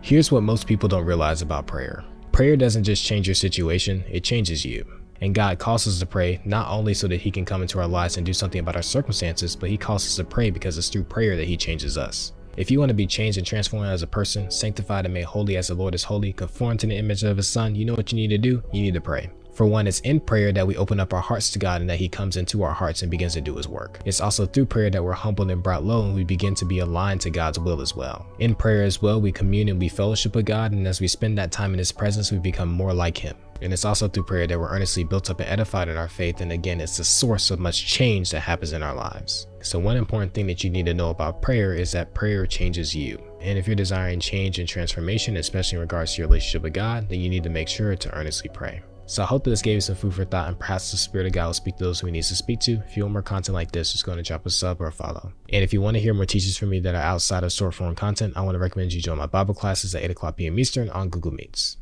Here's what most people don't realize about prayer. Prayer doesn't just change your situation, it changes you. And God calls us to pray not only so that he can come into our lives and do something about our circumstances, but he calls us to pray because it's through prayer that he changes us. If you want to be changed and transformed as a person, sanctified and made holy as the Lord is holy, conformed to the image of his son, you know what you need to do? You need to pray. For one, it's in prayer that we open up our hearts to God and that he comes into our hearts and begins to do his work. It's also through prayer that we're humbled and brought low and we begin to be aligned to God's will as well. In prayer as well, we commune and we fellowship with God, and as we spend that time in his presence, we become more like him. And it's also through prayer that we're earnestly built up and edified in our faith, and again, it's the source of much change that happens in our lives. So one important thing that you need to know about prayer is that prayer changes you. And if you're desiring change and transformation, especially in regards to your relationship with God, then you need to make sure to earnestly pray. So I hope that this gave you some food for thought, and perhaps the Spirit of God will speak to those who he needs to speak to. If you want more content like this, just go and drop a sub or a follow. And if you want to hear more teachings from me that are outside of short form content, I want to recommend you join my Bible classes at 8 o'clock p.m. Eastern on Google Meets.